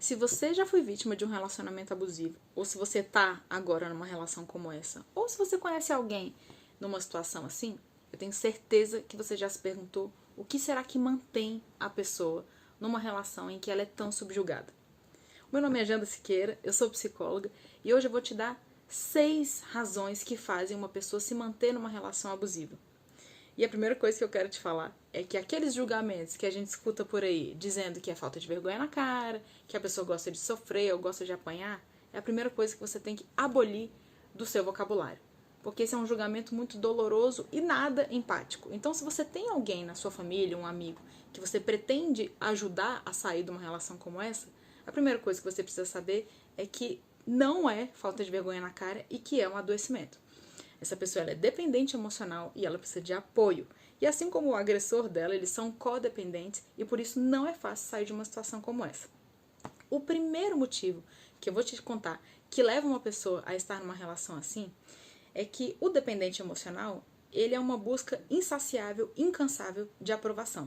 Se você já foi vítima de um relacionamento abusivo, ou se você tá agora numa relação como essa, ou se você conhece alguém numa situação assim, eu tenho certeza que você já se perguntou o que será que mantém a pessoa numa relação em que ela é tão subjugada. Meu nome é Janda Siqueira, eu sou psicóloga e hoje eu vou te dar 6 razões que fazem uma pessoa se manter numa relação abusiva. E a primeira coisa que eu quero te falar é que aqueles julgamentos que a gente escuta por aí, dizendo que é falta de vergonha na cara, que a pessoa gosta de sofrer ou gosta de apanhar, é a primeira coisa que você tem que abolir do seu vocabulário. Porque esse é um julgamento muito doloroso e nada empático. Então, se você tem alguém na sua família, um amigo, que você pretende ajudar a sair de uma relação como essa, a primeira coisa que você precisa saber é que não é falta de vergonha na cara e que é um adoecimento. Essa pessoa ela é dependente emocional e ela precisa de apoio. E assim como o agressor dela, eles são codependentes e por isso não é fácil sair de uma situação como essa. O primeiro motivo que eu vou te contar que leva uma pessoa a estar numa relação assim é que o dependente emocional, ele é uma busca insaciável, incansável de aprovação.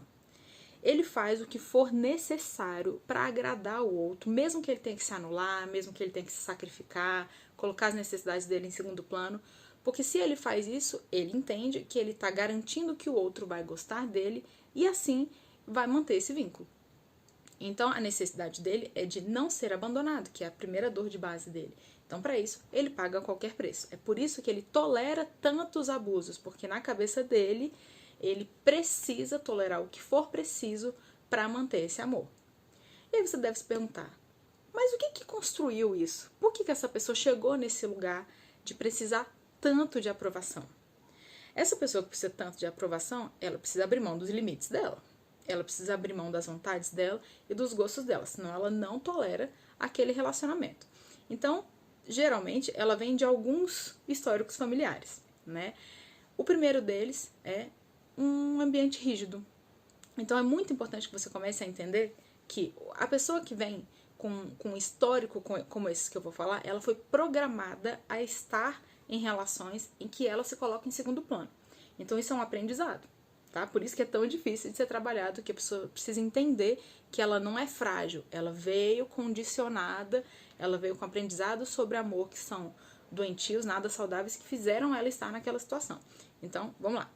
Ele faz o que for necessário para agradar o outro, mesmo que ele tenha que se anular, mesmo que ele tenha que se sacrificar, colocar as necessidades dele em segundo plano, porque se ele faz isso, ele entende que ele está garantindo que o outro vai gostar dele e assim vai manter esse vínculo. Então, a necessidade dele é de não ser abandonado, que é a primeira dor de base dele. Então, para isso, ele paga qualquer preço. É por isso que ele tolera tantos abusos, porque na cabeça dele, ele precisa tolerar o que for preciso para manter esse amor. E aí você deve se perguntar, mas o que construiu isso? Por que essa pessoa chegou nesse lugar de precisar tanto de aprovação? Essa pessoa que precisa tanto de aprovação, ela precisa abrir mão dos limites dela. Ela precisa abrir mão das vontades dela e dos gostos dela, senão ela não tolera aquele relacionamento. Então, geralmente, ela vem de alguns históricos familiares, né? O primeiro deles é um ambiente rígido. Então, é muito importante que você comece a entender que a pessoa que vem com um histórico como esse que eu vou falar, ela foi programada a estar em relações em que ela se coloca em segundo plano. Então, isso é um aprendizado. Tá? Por isso que é tão difícil de ser trabalhado, que a pessoa precisa entender que ela não é frágil, ela veio condicionada, ela veio com aprendizado sobre amor que são doentios, nada saudáveis, que fizeram ela estar naquela situação. Então, vamos lá.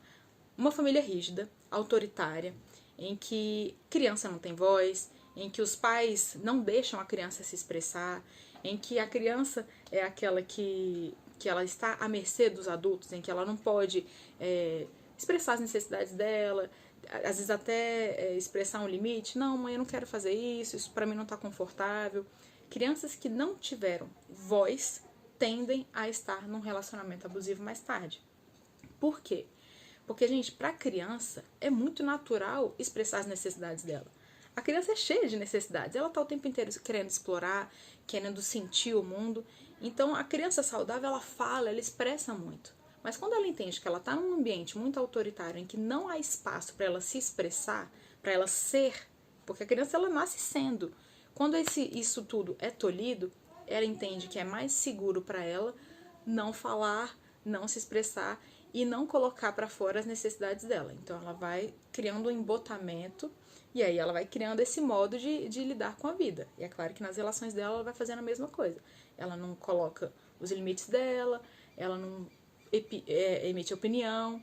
Uma família rígida, autoritária, em que criança não tem voz, em que os pais não deixam a criança se expressar, em que a criança é aquela que ela está à mercê dos adultos, em que ela não pode expressar as necessidades dela, às vezes até expressar um limite. Não, mãe, eu não quero fazer isso pra mim não tá confortável. Crianças que não tiveram voz tendem a estar num relacionamento abusivo mais tarde. Por quê? Porque, gente, pra criança é muito natural expressar as necessidades dela. A criança é cheia de necessidades, ela tá o tempo inteiro querendo explorar, querendo sentir o mundo. Então, a criança saudável, ela fala, ela expressa muito. Mas quando ela entende que ela está num ambiente muito autoritário, em que não há espaço para ela se expressar, para ela ser, porque a criança ela nasce sendo. Quando isso tudo é tolhido, ela entende que é mais seguro para ela não falar, não se expressar e não colocar para fora as necessidades dela. Então ela vai criando um embotamento e aí ela vai criando esse modo de lidar com a vida. E é claro que nas relações dela ela vai fazendo a mesma coisa. Ela não coloca os limites dela, ela não emite opinião.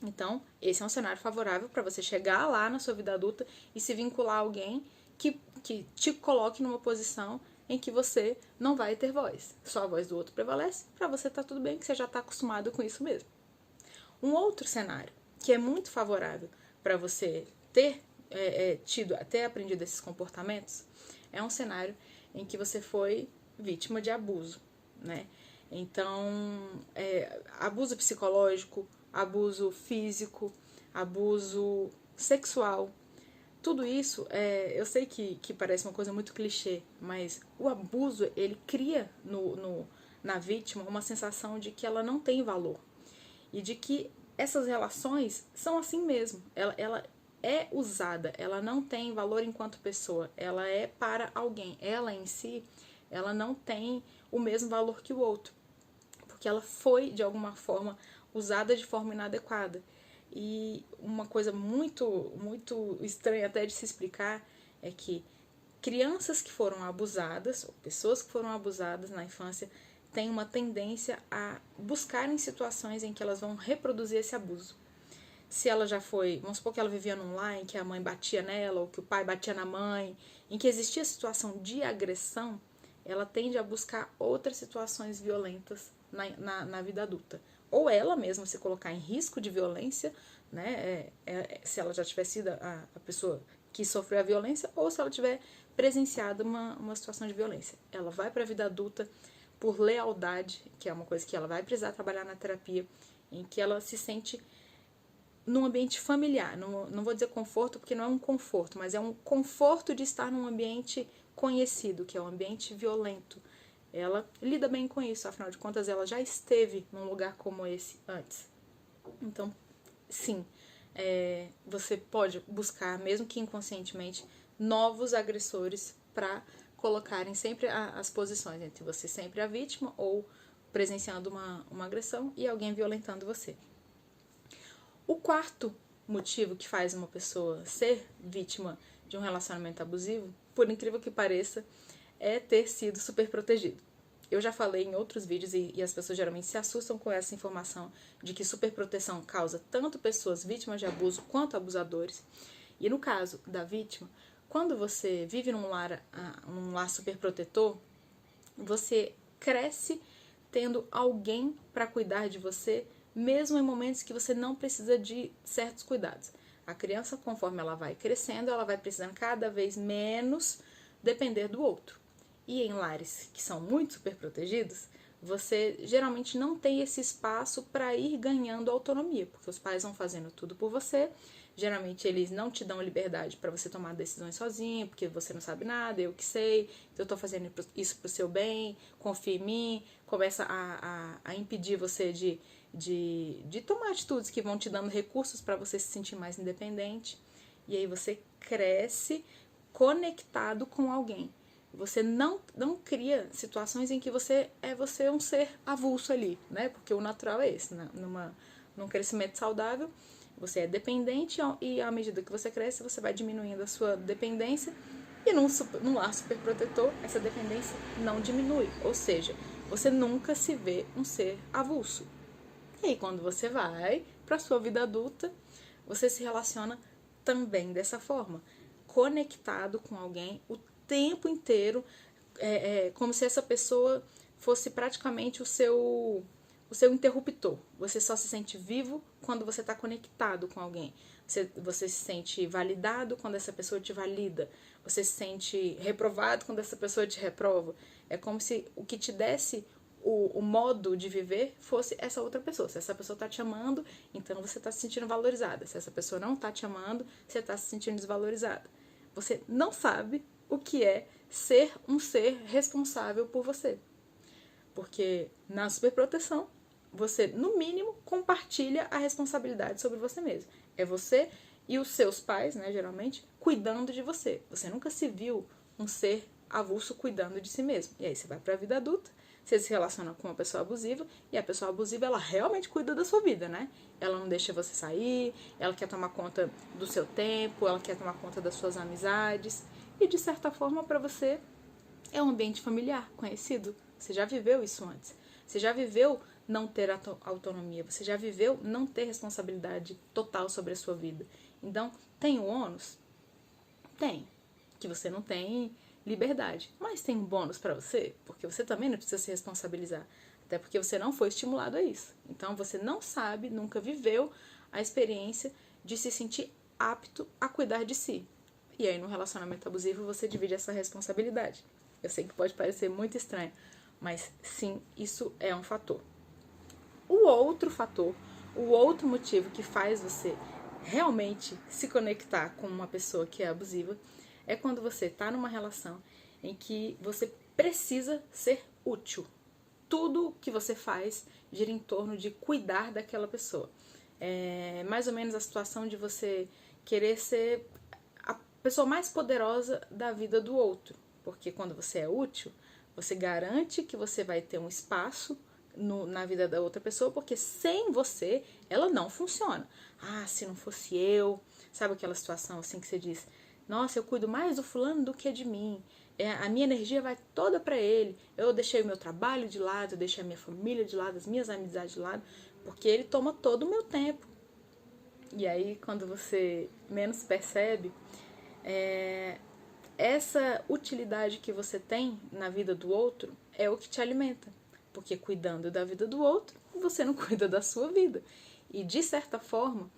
Então, esse é um cenário favorável para você chegar lá na sua vida adulta e se vincular a alguém que te coloque numa posição em que você não vai ter voz. Só a voz do outro prevalece, para você tá tudo bem, que você já está acostumado com isso mesmo. Um outro cenário que é muito favorável para você ter ter aprendido esses comportamentos é um cenário em que você foi vítima de abuso, né? Então, abuso psicológico, abuso físico, abuso sexual, tudo isso, eu sei que parece uma coisa muito clichê, mas o abuso, ele cria na vítima uma sensação de que ela não tem valor e de que essas relações são assim mesmo. Ela é usada, ela não tem valor enquanto pessoa, ela é para alguém. Ela em si, ela não tem o mesmo valor que o outro, porque ela foi, de alguma forma, usada de forma inadequada. E uma coisa muito, muito estranha até de se explicar é que crianças que foram abusadas, ou pessoas que foram abusadas na infância, têm uma tendência a buscarem situações em que elas vão reproduzir esse abuso. Se ela já foi, vamos supor que ela vivia num lar em que a mãe batia nela, ou que o pai batia na mãe, em que existia situação de agressão, ela tende a buscar outras situações violentas na vida adulta. Ou ela mesma se colocar em risco de violência, né, se ela já tiver sido a pessoa que sofreu a violência, ou se ela tiver presenciado uma situação de violência. Ela vai para a vida adulta por lealdade, que é uma coisa que ela vai precisar trabalhar na terapia, em que ela se sente num ambiente familiar. Não vou dizer conforto, porque não é um conforto, mas é um conforto de estar num ambiente conhecido, que é um ambiente violento. Ela lida bem com isso, afinal de contas ela já esteve num lugar como esse antes. Então, sim, você pode buscar, mesmo que inconscientemente, novos agressores para colocarem sempre as posições entre você sempre a vítima ou presenciando uma agressão e alguém violentando você. O quarto motivo que faz uma pessoa ser vítima de um relacionamento abusivo, por incrível que pareça, é ter sido super protegido. Eu já falei em outros vídeos e as pessoas geralmente se assustam com essa informação de que superproteção causa tanto pessoas vítimas de abuso quanto abusadores. E no caso da vítima, quando você vive num lar superprotetor, você cresce tendo alguém para cuidar de você, mesmo em momentos que você não precisa de certos cuidados. A criança, conforme ela vai crescendo, ela vai precisando cada vez menos depender do outro. E em lares que são muito superprotegidos, você geralmente não tem esse espaço para ir ganhando autonomia, porque os pais vão fazendo tudo por você. Geralmente eles não te dão liberdade para você tomar decisões sozinho, porque você não sabe nada, eu que sei, eu estou fazendo isso pro seu bem, confia em mim, começa a impedir você de tomar atitudes que vão te dando recursos para você se sentir mais independente. E aí você cresce conectado com alguém. Você não cria situações em que você é um ser avulso ali, né? Porque o natural é esse, né? Num crescimento saudável, você é dependente e à medida que você cresce, você vai diminuindo a sua dependência e num lar superprotetor, essa dependência não diminui. Ou seja, você nunca se vê um ser avulso. E aí, quando você vai para a sua vida adulta, você se relaciona também dessa forma, conectado com alguém o tempo inteiro, como se essa pessoa fosse praticamente o seu interruptor. Você só se sente vivo quando você está conectado com alguém. Você se sente validado quando essa pessoa te valida. Você se sente reprovado quando essa pessoa te reprova. É como se o que te desse o modo de viver fosse essa outra pessoa. Se essa pessoa está te amando, então você está se sentindo valorizada. Se essa pessoa não está te amando, você está se sentindo desvalorizada. Você não sabe o que é ser um ser responsável por você. Porque na superproteção, você, no mínimo, compartilha a responsabilidade sobre você mesmo. É você e os seus pais, né, geralmente, cuidando de você. Você nunca se viu um ser avulso cuidando de si mesmo. E aí você vai para a vida adulta, você se relaciona com uma pessoa abusiva, e a pessoa abusiva, ela realmente cuida da sua vida, né? Ela não deixa você sair, ela quer tomar conta do seu tempo, ela quer tomar conta das suas amizades. E, de certa forma, para você, é um ambiente familiar, conhecido. Você já viveu isso antes. Você já viveu não ter autonomia. Você já viveu não ter responsabilidade total sobre a sua vida. Então, tem o ônus? Tem. Que você não tem liberdade. Mas tem um bônus para você, porque você também não precisa se responsabilizar. Até porque você não foi estimulado a isso. Então, você não sabe, nunca viveu a experiência de se sentir apto a cuidar de si. E aí, no relacionamento abusivo, você divide essa responsabilidade. Eu sei que pode parecer muito estranho, mas sim, isso é um fator. O outro fator, o outro motivo que faz você realmente se conectar com uma pessoa que é abusiva é quando você está numa relação em que você precisa ser útil. Tudo que você faz gira em torno de cuidar daquela pessoa. É mais ou menos a situação de você querer ser a pessoa mais poderosa da vida do outro. Porque quando você é útil, você garante que você vai ter um espaço na vida da outra pessoa, porque sem você, ela não funciona. Ah, se não fosse eu... Sabe aquela situação assim que você diz, Nossa, eu cuido mais do fulano do que de mim. A minha energia vai toda para ele. Eu deixei o meu trabalho de lado, eu deixei a minha família de lado, as minhas amizades de lado, porque ele toma todo o meu tempo. E aí, quando você menos percebe, essa utilidade que você tem na vida do outro é o que te alimenta. Porque cuidando da vida do outro, você não cuida da sua vida. E, de certa forma,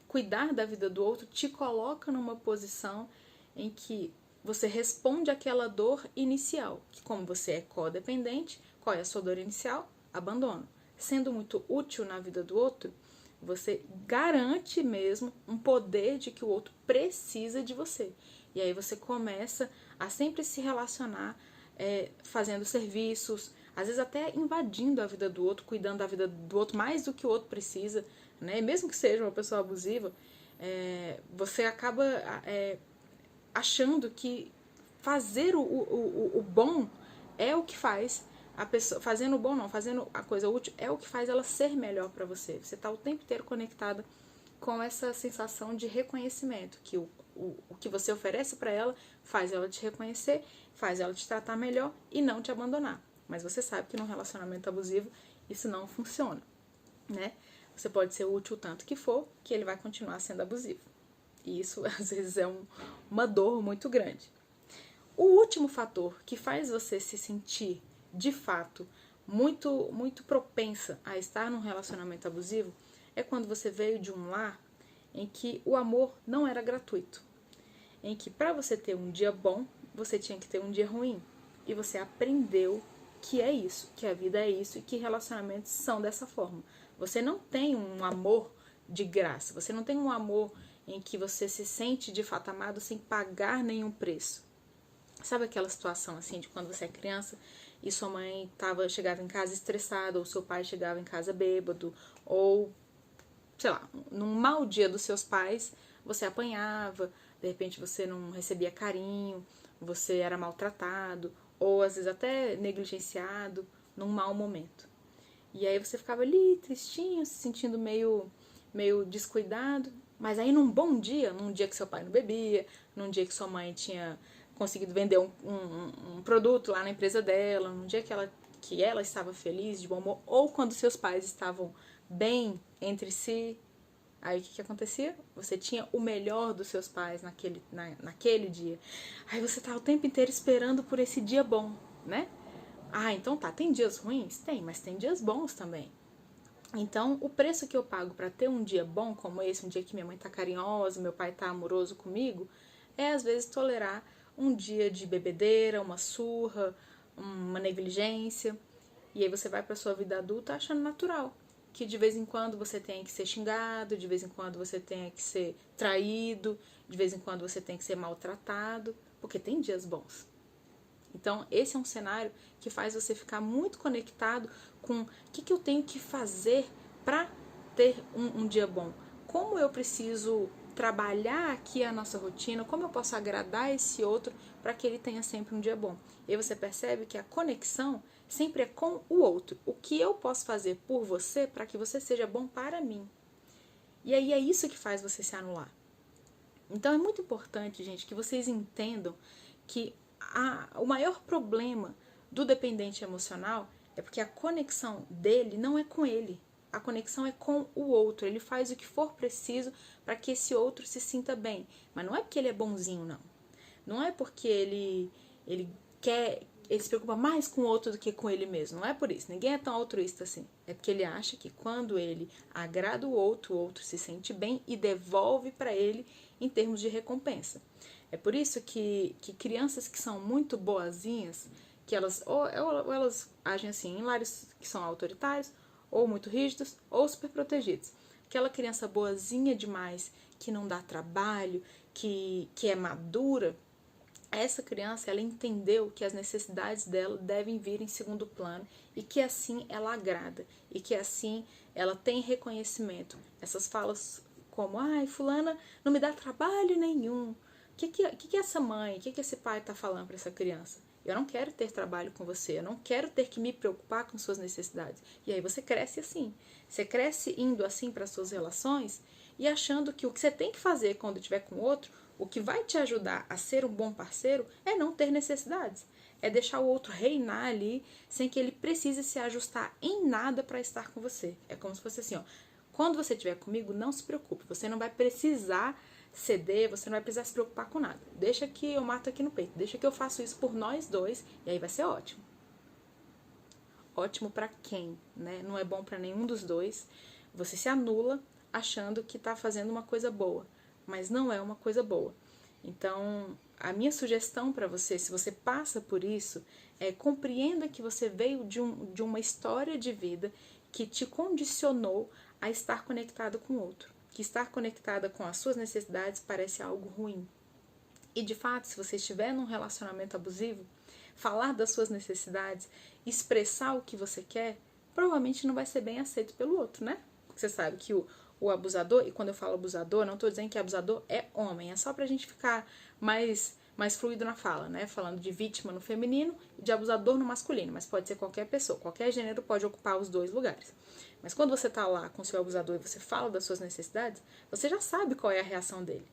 cuidar da vida do outro te coloca numa posição em que você responde àquela dor inicial, que como você é codependente, qual é a sua dor inicial? Abandono. Sendo muito útil na vida do outro, você garante mesmo um poder de que o outro precisa de você. E aí você começa a sempre se relacionar fazendo serviços, às vezes até invadindo a vida do outro, cuidando da vida do outro mais do que o outro precisa, né? Mesmo que seja uma pessoa abusiva, você acaba achando que fazer o bom é o que faz a pessoa, fazendo o bom não, fazendo a coisa útil é o que faz ela ser melhor para você. Você está o tempo inteiro conectada com essa sensação de reconhecimento, que o que você oferece para ela faz ela te reconhecer, faz ela te tratar melhor e não te abandonar. Mas você sabe que num relacionamento abusivo isso não funciona, né? Você pode ser útil o tanto que for, que ele vai continuar sendo abusivo. E isso, às vezes, é uma dor muito grande. O último fator que faz você se sentir, de fato, muito, muito propensa a estar num relacionamento abusivo é quando você veio de um lar em que o amor não era gratuito. Em que, para você ter um dia bom, você tinha que ter um dia ruim. E você aprendeu que é isso, que a vida é isso e que relacionamentos são dessa forma. Você não tem um amor de graça, você não tem um amor em que você se sente de fato amado sem pagar nenhum preço. Sabe aquela situação assim de quando você é criança e sua mãe chegava em casa estressada, ou seu pai chegava em casa bêbado, ou, sei lá, num mau dia dos seus pais, você apanhava, de repente você não recebia carinho, você era maltratado, ou às vezes até negligenciado num mau momento. E aí você ficava ali tristinho, se sentindo meio descuidado, mas aí num bom dia, num dia que seu pai não bebia, num dia que sua mãe tinha conseguido vender um produto lá na empresa dela, num dia que ela estava feliz, de bom humor, ou quando seus pais estavam bem entre si, aí o que acontecia? Você tinha o melhor dos seus pais naquele dia. Aí você tá o tempo inteiro esperando por esse dia bom, né? Ah, então tá, tem dias ruins? Tem, mas tem dias bons também. Então, o preço que eu pago para ter um dia bom como esse, um dia que minha mãe tá carinhosa, meu pai tá amoroso comigo, é às vezes tolerar um dia de bebedeira, uma surra, uma negligência. E aí você vai para sua vida adulta achando natural que de vez em quando você tem que ser xingado, de vez em quando você tem que ser traído, de vez em quando você tem que ser maltratado, porque tem dias bons. Então, esse é um cenário que faz você ficar muito conectado com o que eu tenho que fazer para ter um dia bom. Como eu preciso trabalhar aqui a nossa rotina, como eu posso agradar esse outro para que ele tenha sempre um dia bom. E aí você percebe que a conexão sempre é com o outro. O que eu posso fazer por você para que você seja bom para mim. E aí é isso que faz você se anular. Então é muito importante, gente, que vocês entendam que o maior problema do dependente emocional é porque a conexão dele não é com ele. A conexão é com o outro. Ele faz o que for preciso para que esse outro se sinta bem. Mas não é porque ele é bonzinho, não. Não é porque ele se preocupa mais com o outro do que com ele mesmo. Não é por isso. Ninguém é tão altruísta assim. É porque ele acha que quando ele agrada o outro se sente bem e devolve para ele em termos de recompensa. É por isso que crianças que são muito boazinhas, que elas agem assim em lares que são autoritários, ou muito rígidos, ou super protegidos. Aquela criança boazinha demais, que não dá trabalho, que é madura, essa criança, ela entendeu que as necessidades dela devem vir em segundo plano e que assim ela agrada e que assim ela tem reconhecimento. Essas falas como, ai, fulana não me dá trabalho nenhum. O que essa mãe, o que esse pai está falando para essa criança? Eu não quero ter trabalho com você, eu não quero ter que me preocupar com suas necessidades. E aí você cresce assim. Você cresce indo assim para suas relações e achando que o que você tem que fazer quando estiver com outro, O que vai te ajudar a ser um bom parceiro é não ter necessidades. É deixar o outro reinar ali sem que ele precise se ajustar em nada para estar com você. É como se fosse assim, ó. Quando você estiver comigo, não se preocupe. Você não vai precisar ceder, você não vai precisar se preocupar com nada. Deixa que eu mato aqui no peito. Deixa que eu faço isso por nós dois e aí vai ser ótimo. Ótimo para quem, né? Não é bom para nenhum dos dois. Você se anula achando que está fazendo uma coisa boa, mas não é uma coisa boa. Então, a minha sugestão para você, se você passa por isso, é compreenda que você veio de uma história de vida que te condicionou a estar conectado com o outro. Que estar conectada com as suas necessidades parece algo ruim. E de fato, se você estiver num relacionamento abusivo, falar das suas necessidades, expressar o que você quer, provavelmente não vai ser bem aceito pelo outro, né? Porque você sabe que o abusador, e quando eu falo abusador, não estou dizendo que abusador é homem, é só pra gente ficar mais fluido na fala, né? Falando de vítima no feminino e de abusador no masculino, mas pode ser qualquer pessoa, qualquer gênero pode ocupar os dois lugares. Mas quando você tá lá com o seu abusador e você fala das suas necessidades, você já sabe qual é a reação dele.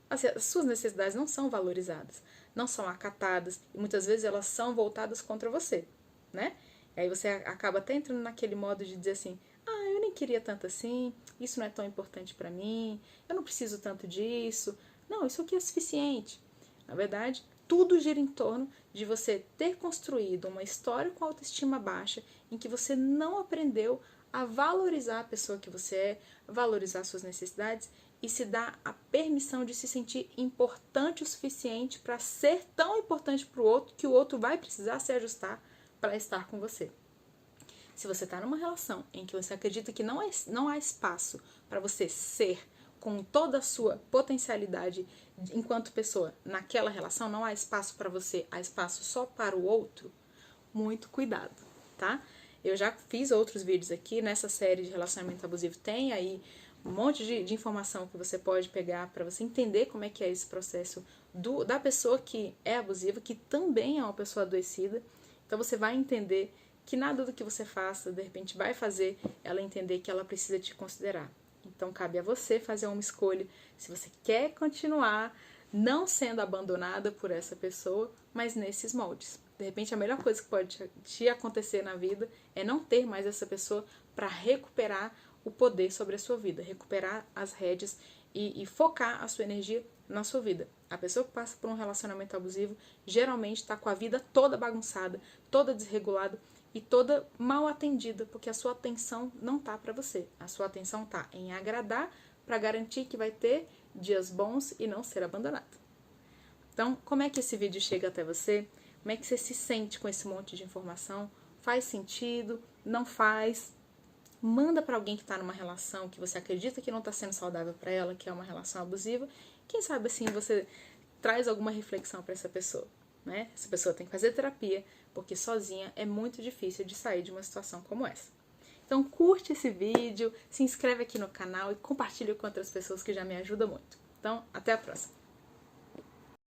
As suas necessidades não são valorizadas, não são acatadas, e muitas vezes elas são voltadas contra você, né? E aí você acaba até entrando naquele modo de dizer assim, eu nem queria tanto assim, isso não é tão importante pra mim, eu não preciso tanto disso, não, isso aqui é suficiente. Na verdade, tudo gira em torno de você ter construído uma história com autoestima baixa, em que você não aprendeu a valorizar a pessoa que você é, valorizar suas necessidades e se dar a permissão de se sentir importante o suficiente para ser tão importante para o outro que o outro vai precisar se ajustar para estar com você. Se você está numa relação em que você acredita que não há espaço para você ser com toda a sua potencialidade enquanto pessoa naquela relação, não há espaço para você, há espaço só para o outro, muito cuidado, tá? Eu já fiz outros vídeos aqui, nessa série de relacionamento abusivo tem aí um monte de informação que você pode pegar para você entender como é que é esse processo da pessoa que é abusiva, que também é uma pessoa adoecida. Então você vai entender que nada do que você faça, de repente, vai fazer ela entender que ela precisa te considerar. Então cabe a você fazer uma escolha se você quer continuar não sendo abandonada por essa pessoa, mas nesses moldes. De repente, a melhor coisa que pode te acontecer na vida é não ter mais essa pessoa para recuperar o poder sobre a sua vida, recuperar as rédeas e focar a sua energia na sua vida. A pessoa que passa por um relacionamento abusivo geralmente está com a vida toda bagunçada, toda desregulada e toda mal atendida, porque a sua atenção não está para você. A sua atenção está em agradar para garantir que vai ter dias bons e não ser abandonado. Então, como é que esse vídeo chega até você? Como é que você se sente com esse monte de informação? Faz sentido? Não faz? Manda para alguém que está numa relação que você acredita que não está sendo saudável para ela, que é uma relação abusiva. Quem sabe assim você traz alguma reflexão para essa pessoa, né? Essa pessoa tem que fazer terapia, porque sozinha é muito difícil de sair de uma situação como essa. Então curte esse vídeo, se inscreve aqui no canal e compartilha com outras pessoas que já me ajudam muito. Então, até a próxima!